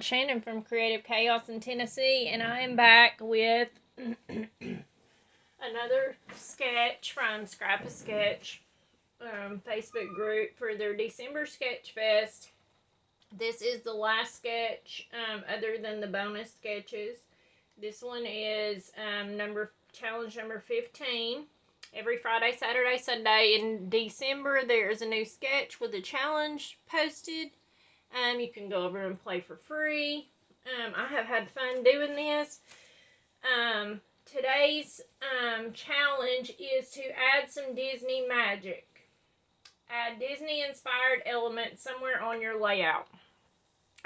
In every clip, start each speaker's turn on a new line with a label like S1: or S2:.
S1: Shannon from Creative Chaos in Tennessee, and I am back with another sketch from Scrapasketch Facebook group for their December Sketch Fest. This is the last sketch other than the bonus sketches. This one is challenge number 15. Every Friday, Saturday, Sunday in December, there is a new sketch with a challenge posted. You can go over and play for free. I have had fun doing this. Today's challenge is to add some Disney magic. Add Disney-inspired elements somewhere on your layout.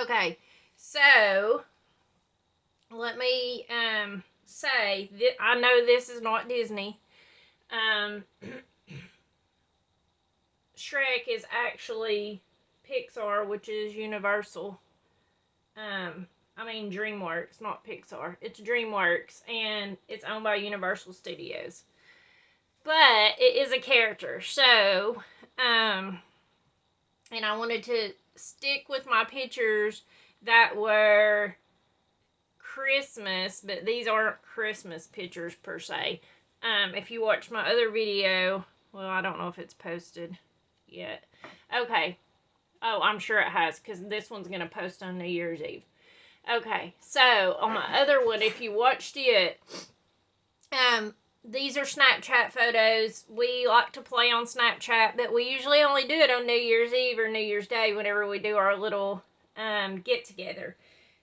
S1: Okay, so let me say that I know this is not Disney. Shrek is actually Pixar, which is Universal. DreamWorks, not Pixar. It's DreamWorks, and it's owned by Universal Studios. But it is a character, so, and I wanted to stick with my pictures that were Christmas, but these aren't Christmas pictures per se. If you watch my other video, well, I don't know if it's posted yet. Okay. Oh, I'm sure it has, because this one's going to post on New Year's Eve. Okay, so on my other one, if you watched it, these are Snapchat photos. We like to play on Snapchat, but we usually only do it on New Year's Eve or New Year's Day whenever we do our little get-together.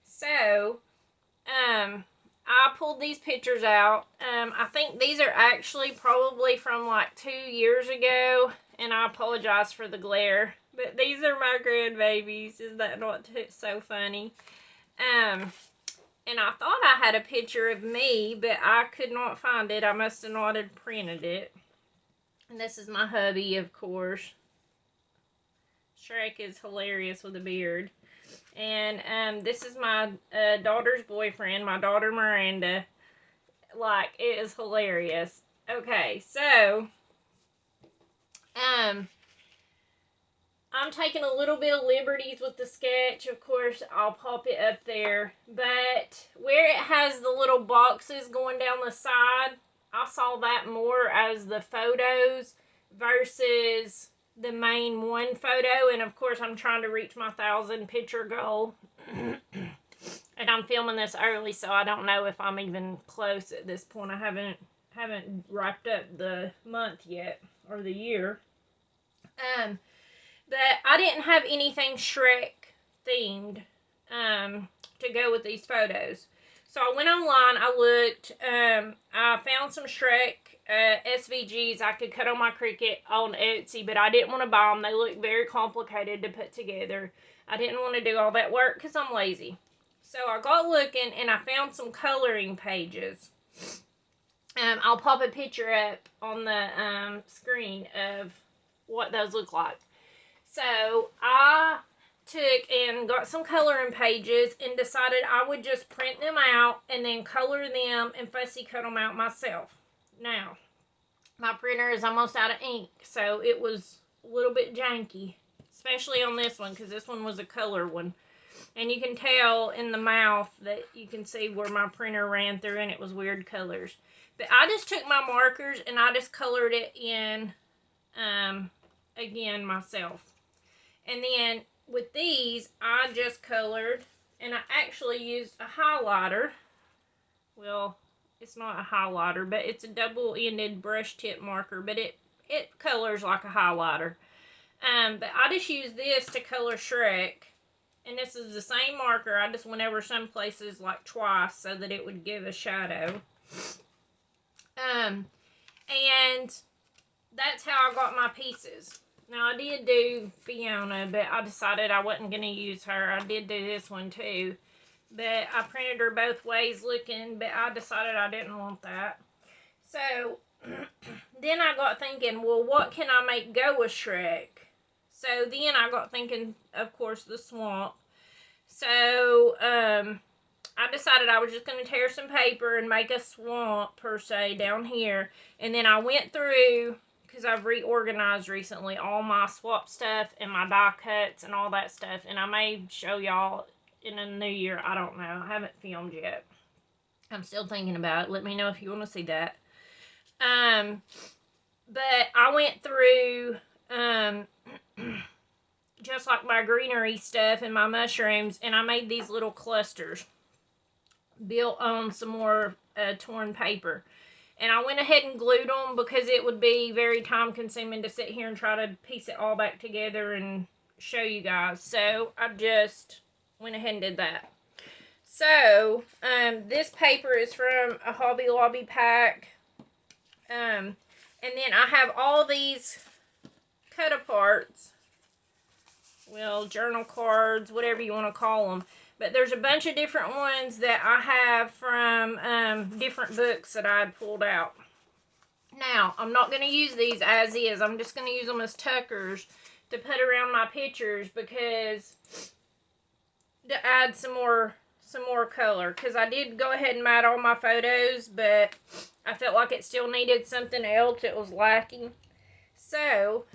S1: So, I pulled these pictures out. I think these are actually probably from like 2 years ago, and I apologize for the glare. But these are my grandbabies. Is that not so funny? And I thought I had a picture of me, but I could not find it. I must have not have printed it. And this is my hubby, of course. Shrek is hilarious with a beard. And this is my daughter's boyfriend, my daughter Miranda. Like, it is hilarious. Okay, so I'm taking a little bit of liberties with the sketch. Of course, I'll pop it up there. But where it has the little boxes going down the side, I saw that more as the photos versus the main one photo. And of course, I'm trying to reach my 1,000 picture goal. And I'm filming this early, so I don't know if I'm even close at this point. I haven't wrapped up the month yet, or the year. But I didn't have anything Shrek themed to go with these photos. So I went online, I looked, I found some Shrek SVGs I could cut on my Cricut on Etsy, but I didn't want to buy them. They look very complicated to put together. I didn't want to do all that work because I'm lazy. So I got looking and I found some coloring pages. I'll pop a picture up on the screen of what those look like. So I took and got some coloring pages and decided I would just print them out and then color them and fussy cut them out myself. Now, my printer is almost out of ink, so it was a little bit janky, especially on this one because this one was a color one. And you can tell in the mouth that you can see where my printer ran through and it was weird colors. But I just took my markers and I just colored it in, again, myself. And then with these, I just colored, and I actually used a highlighter. Well, it's not a highlighter, but it's a double-ended brush tip marker, but it colors like a highlighter. But I just used this to color Shrek, and this is the same marker. I just went over some places like twice so that it would give a shadow. And that's how I got my pieces. Now, I did do Fiona, but I decided I wasn't going to use her. I did do this one, too. But I printed her both ways looking, but I decided I didn't want that. So, then I got thinking, well, what can I make go with Shrek? So, then I got thinking, of course, the swamp. So, I decided I was just going to tear some paper and make a swamp, per se, down here. And then I went through, because I've reorganized recently all my swap stuff and my die cuts and all that stuff. And I may show y'all in the new year. I don't know. I haven't filmed yet. I'm still thinking about it. Let me know if you want to see that. But I went through, just like my greenery stuff and my mushrooms, and I made these little clusters built on some more torn paper. And I went ahead and glued them because it would be very time consuming to sit here and try to piece it all back together and show you guys. So I just went ahead and did that. So this paper is from a Hobby Lobby pack. And then I have all these cut aparts. Well, journal cards, whatever you want to call them. But there's a bunch of different ones that I have from different books that I had pulled out. Now, I'm not going to use these as is. I'm just going to use them as tuckers to put around my pictures because to add some more color. Because I did go ahead and mat all my photos, but I felt like it still needed something else. It was lacking. So,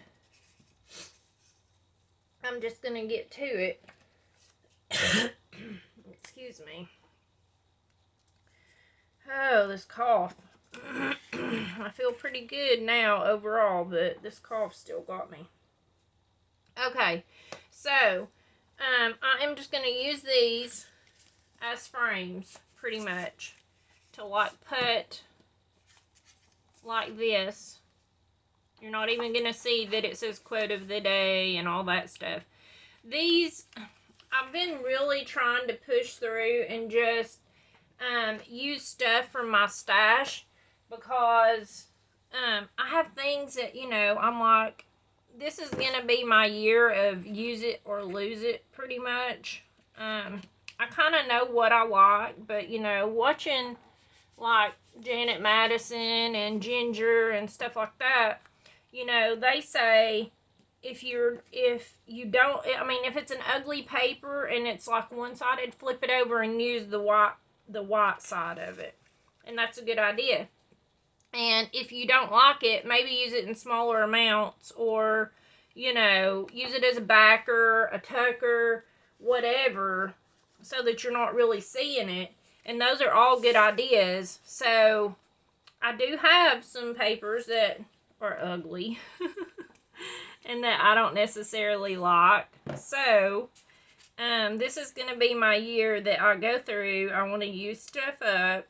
S1: I'm just going to get to it. Excuse me. Oh, this cough. I feel pretty good now overall, but this cough still got me. Okay, so I am just going to use these as frames, pretty much, to like put like this. You're not even going to see that it says quote of the day and all that stuff. These, I've been really trying to push through and just use stuff from my stash because I have things that, you know, I'm like, this is going to be my year of use it or lose it, pretty much. I kind of know what I like, but, you know, watching, like, Janet Madison and Ginger and stuff like that, you know, they say if you don't, I mean, if it's an ugly paper and it's like one-sided, flip it over and use the white side of it. And that's a good idea. And if you don't like it, maybe use it in smaller amounts or, you know, use it as a backer, a tucker, whatever, so that you're not really seeing it. And those are all good ideas. So, I do have some papers that are ugly and that I don't necessarily like. So, this is going to be my year that I go through. I want to use stuff up.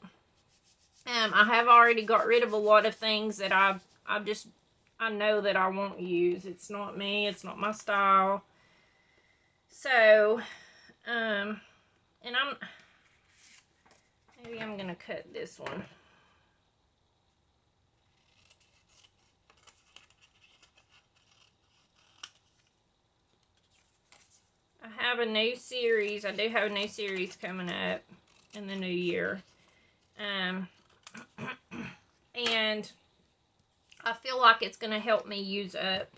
S1: I have already got rid of a lot of things that I know that I won't use. It's not me. It's not my style. So, and maybe I'm going to cut this one. I have a new series. I do have a new series coming up in the new year. And I feel like it's going to help me use up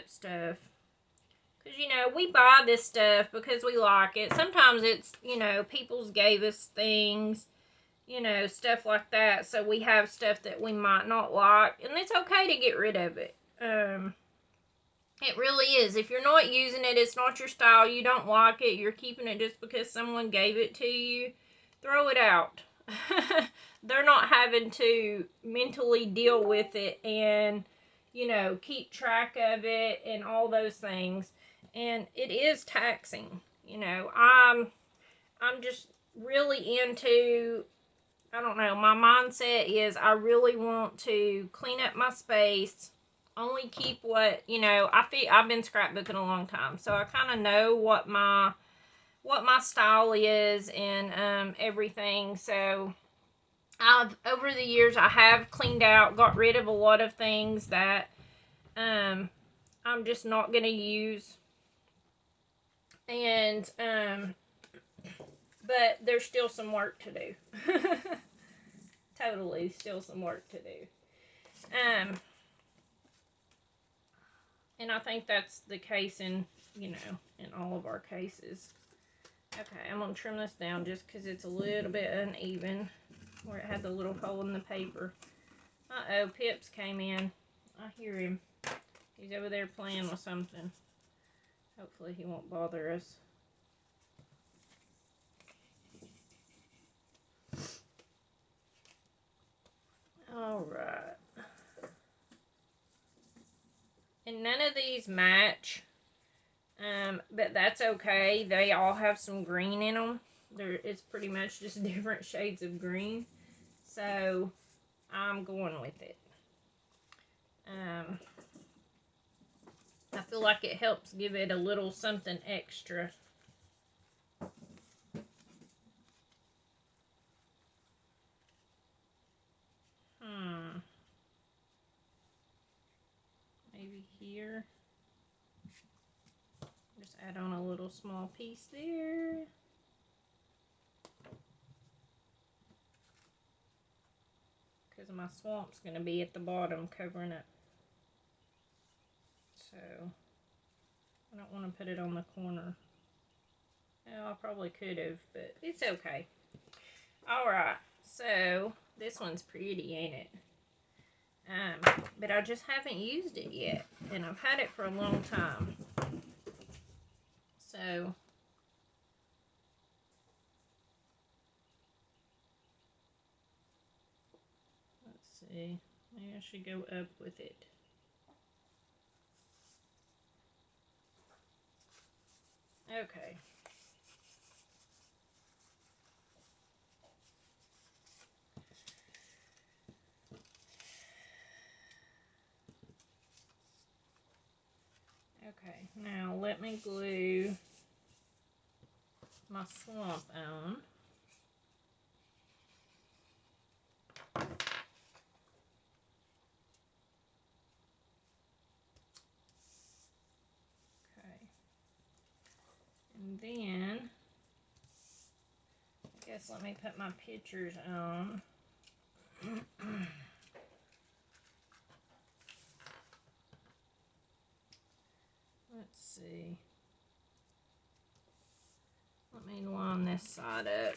S1: stuff. Because, you know, we buy this stuff because we like it. Sometimes it's, you know, people's gave us things, you know, stuff like that. So we have stuff that we might not like. And it's okay to get rid of it. It really is. If you're not using it, it's not your style, you don't like it, you're keeping it just because someone gave it to you, throw it out. They're not having to mentally deal with it and, you know, keep track of it and all those things. And it is taxing. You know, I'm just really into, I don't know, my mindset is I really want to clean up my space, only keep what, you know, I've been scrapbooking a long time, so I kind of know what my style is and everything. So over the years I have cleaned out, got rid of a lot of things that I'm just not going to use. And but there's still some work to do. Totally still some work to do. And I think that's the case in, you know, in all of our cases. Okay, I'm going to trim this down just because it's a little bit uneven where it had the little hole in the paper. Uh-oh, Pips came in. I hear him. He's over there playing with something. Hopefully he won't bother us. Alright. And none of these match. But that's okay. They all have some green in them. It's pretty much just different shades of green. So, I'm going with it. I feel like it helps give it a little something extra. Maybe here. Just add on a little small piece there. Because my swamp's going to be at the bottom covering it. So, I don't want to put it on the corner. Well, I probably could have, but it's okay. Alright, so this one's pretty, ain't it? But I just haven't used it yet, and I've had it for a long time. So, let's see. Maybe I should go up with it. Okay. Okay, now let me glue my swamp on. Okay. And then, I guess let me put my pictures on. Let's see. Let me line this side up.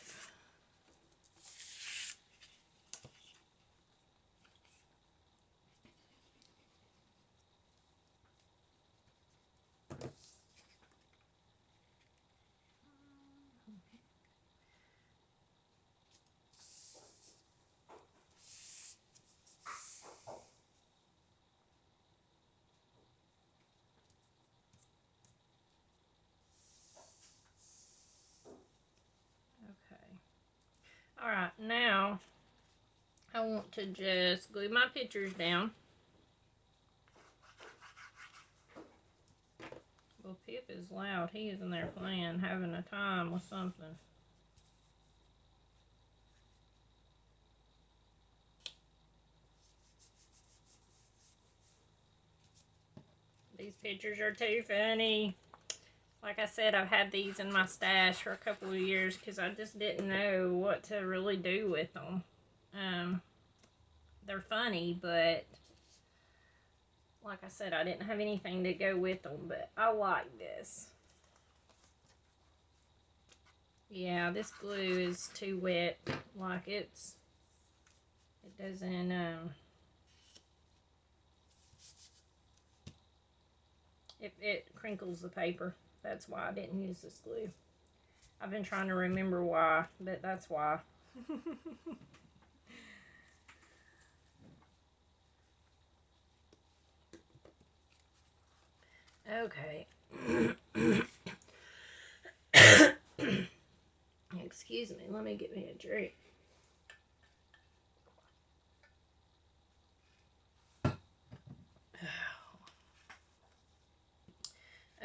S1: Alright, now I want to just glue my pictures down. Well, Pip is loud. He is in there playing, having a time with something. These pictures are too funny. Like I said, I've had these in my stash for a couple of years because I just didn't know what to really do with them. They're funny, but like I said, I didn't have anything to go with them, but I like this. Yeah, this glue is too wet. Like it doesn't, it crinkles the paper. That's why I didn't use this glue. I've been trying to remember why, but that's why. Okay. Excuse me, let me get me a drink.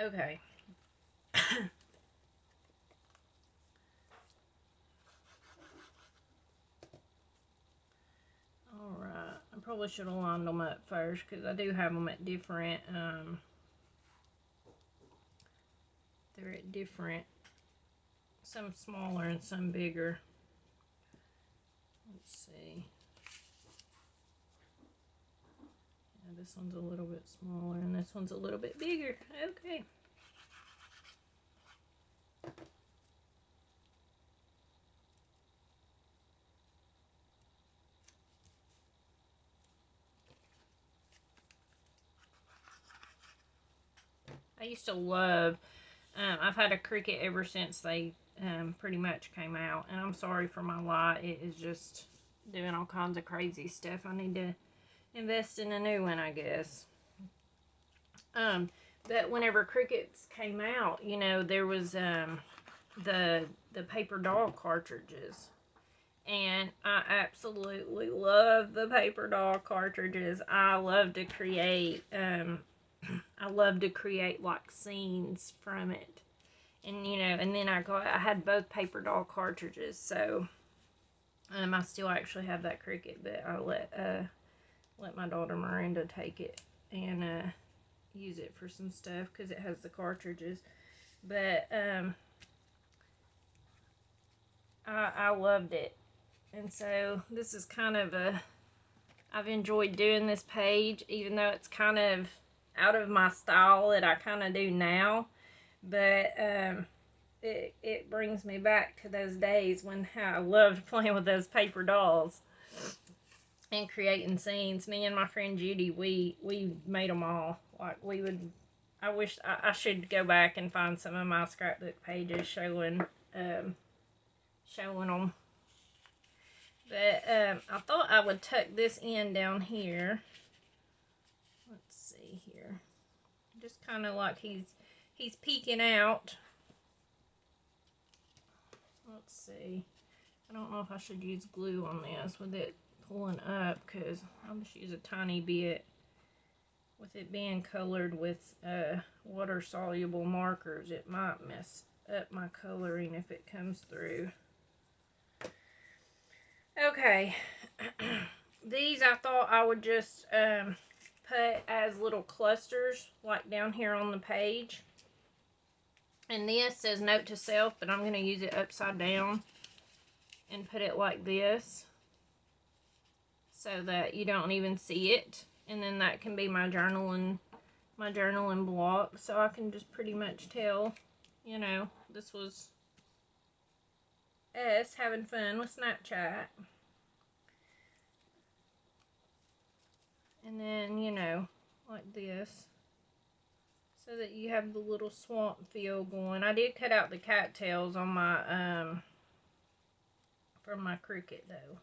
S1: Okay. Alright, I probably should have lined them up first because I do have them at different, they're at different, some smaller and some bigger. Let's see. Yeah, this one's a little bit smaller and this one's a little bit bigger. Okay. I used to love, I've had a Cricut ever since they pretty much came out. And I'm sorry for my light. It is just doing all kinds of crazy stuff. I need to invest in a new one, I guess. But whenever Crickets came out, you know, there was the paper doll cartridges. And I absolutely love the paper doll cartridges. I love to create like scenes from it. And you know, and then I had both paper doll cartridges, so I still actually have that Cricket, but I let my daughter Miranda take it and use it for some stuff because it has the cartridges. But I loved it, and so this is kind of I've enjoyed doing this page, even though it's kind of out of my style that I kind of do now. But it brings me back to those days when how I loved playing with those paper dolls and creating scenes. Me and my friend Judy, we made them all. Like we would. I wish I should go back and find some of my scrapbook pages showing them. But I thought I would tuck this in down here. Let's see here. Just kind of like he's peeking out. Let's see. I don't know if I should use glue on this with it pulling up, because I'll just use a tiny bit. With it being colored with water soluble markers, it might mess up my coloring if it comes through. Okay, these I thought I would just put as little clusters like down here on the page. And this says note to self, but I'm going to use it upside down and put it like this so that you don't even see it. And then that can be my journaling block, so I can just pretty much tell, you know, this was us having fun with Snapchat. And then, you know, like this, so that you have the little swamp feel going. I did cut out the cattails on my from my Cricut though.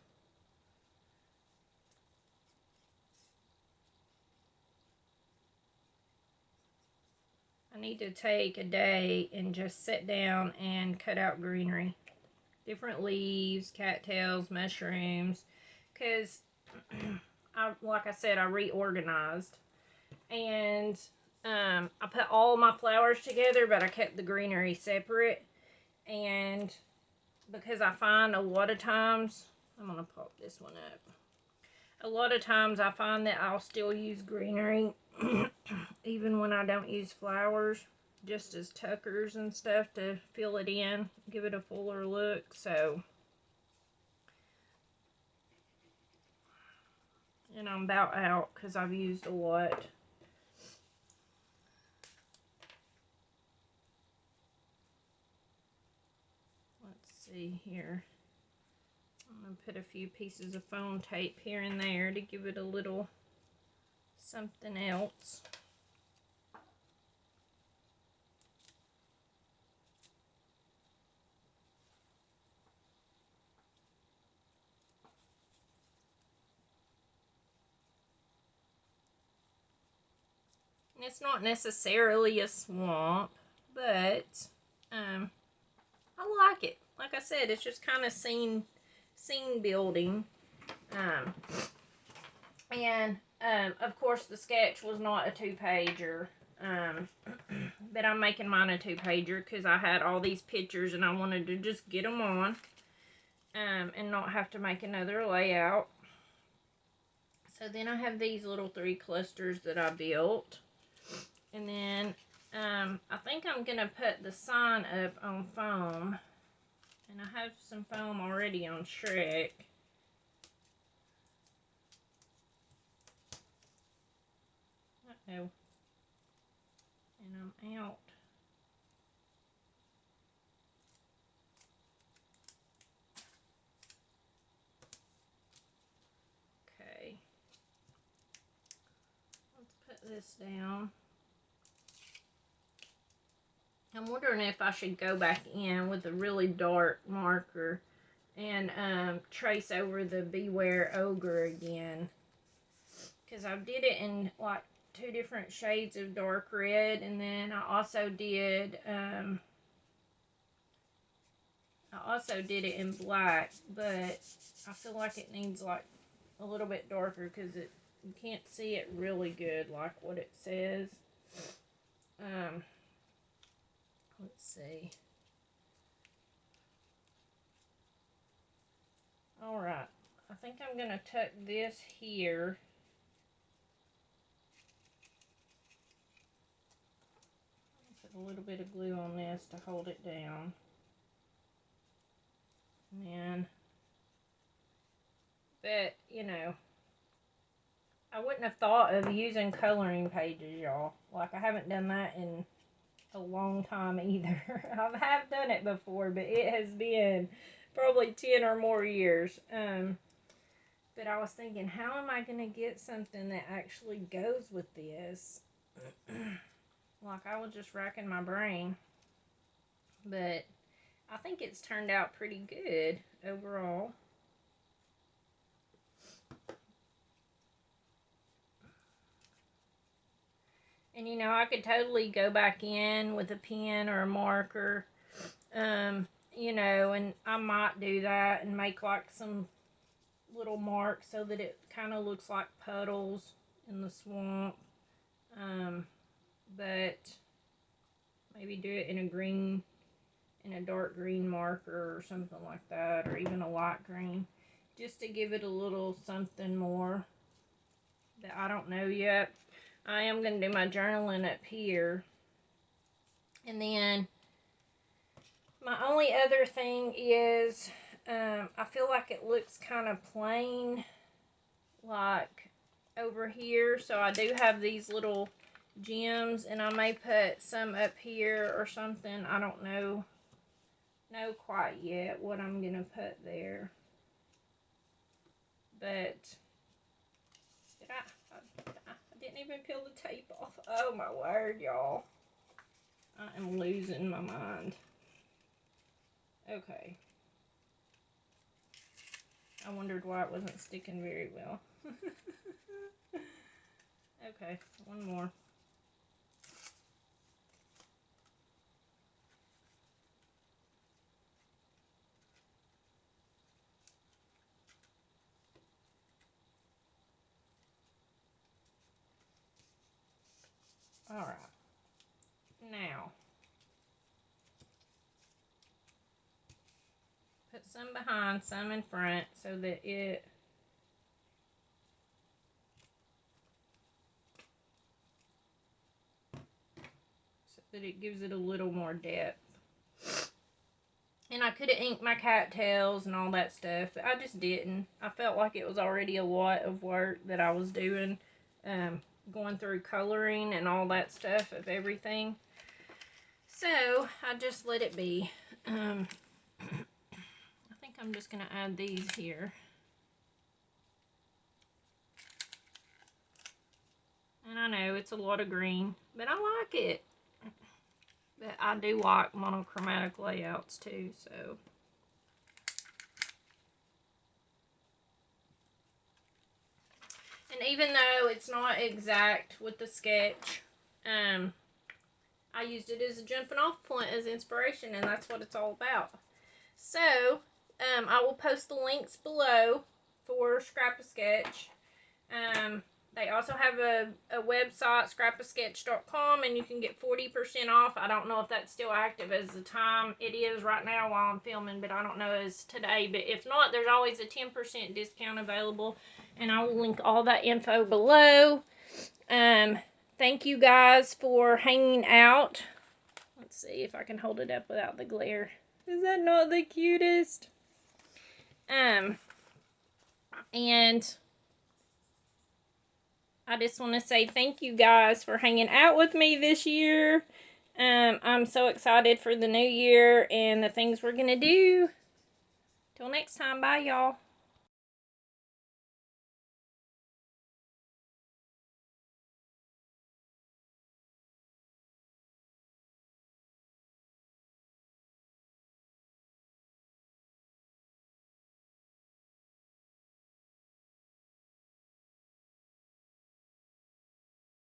S1: I need to take a day and just sit down and cut out greenery. Different leaves, cattails, mushrooms. Because, like I said, I reorganized. And I put all my flowers together, but I kept the greenery separate. And because I find a lot of times, I'm going to pop this one up. A lot of times I find that I'll still use greenery even when I don't use flowers, just as tuckers and stuff to fill it in, give it a fuller look. So, and I'm about out because I've used a lot. Let's see here. I'm going to put a few pieces of foam tape here and there to give it a little something else. And it's not necessarily a swamp, but I like it. Like I said, it's just kind of scene building. And of course the sketch was not a 2-pager. But I'm making mine a 2-pager because I had all these pictures and I wanted to just get them on and not have to make another layout. So then I have these little 3 clusters that I built. And then I think I'm going to put the sign up on foam. And I have some foam already on Shrek. Uh-oh. And I'm out. Okay. Let's put this down. I'm wondering if I should go back in with a really dark marker and trace over the Beware Ogre again. Because I did it in like 2 different shades of dark red, and then I also did it in black, but I feel like it needs like a little bit darker because you can't see it really good like what it says. Let's see. Alright, I think I'm going to tuck this here. Put a little bit of glue on this to hold it down. And then, but, you know, I wouldn't have thought of using coloring pages, y'all. Like, I haven't done that in a long time either. I have done it before, but it has been probably 10 or more years. But I was thinking, how am I going to get something that actually goes with this? Like, I was just racking my brain. But I think it's turned out pretty good overall. And, you know, I could totally go back in with a pen or a marker, you know, and I might do that and make like some little marks so that it kind of looks like puddles in the swamp. But maybe do it in a dark green marker or something like that, or even a light green, just to give it a little something more that I don't know yet. I am going to do my journaling up here. And then my only other thing is I feel like it looks kind of plain like over here. So I do have these little gems, and I may put some up here or something. I don't know quite yet what I'm going to put there. But I didn't even peel the tape off. Oh my word, y'all. I am losing my mind. Okay. I wondered why it wasn't sticking very well. Okay, one more. Alright. Now, put some behind, some in front, so that it gives it a little more depth. And I could have inked my cattails and all that stuff, but I just didn't. I felt like it was already a lot of work that I was doing, going through coloring and all that stuff of everything. So, I just let it be. I think I'm just going to add these here. And I know it's a lot of green, but I like it. But I do like monochromatic layouts too, so. And even though it's not exact with the sketch, I used it as a jumping off point, as inspiration, and that's what it's all about. So, I will post the links below for Scrapasketch. They also have a website, Scrapasketch.com, and you can get 40% off. I don't know if that's still active as the time it is right now while I'm filming, but I don't know as today. But if not, there's always a 10% discount available, and I will link all that info below. Thank you guys for hanging out. Let's see if I can hold it up without the glare. Is that not the cutest? And I just want to say thank you guys for hanging out with me this year. I'm so excited for the new year and the things we're going to do. Till next time, bye y'all.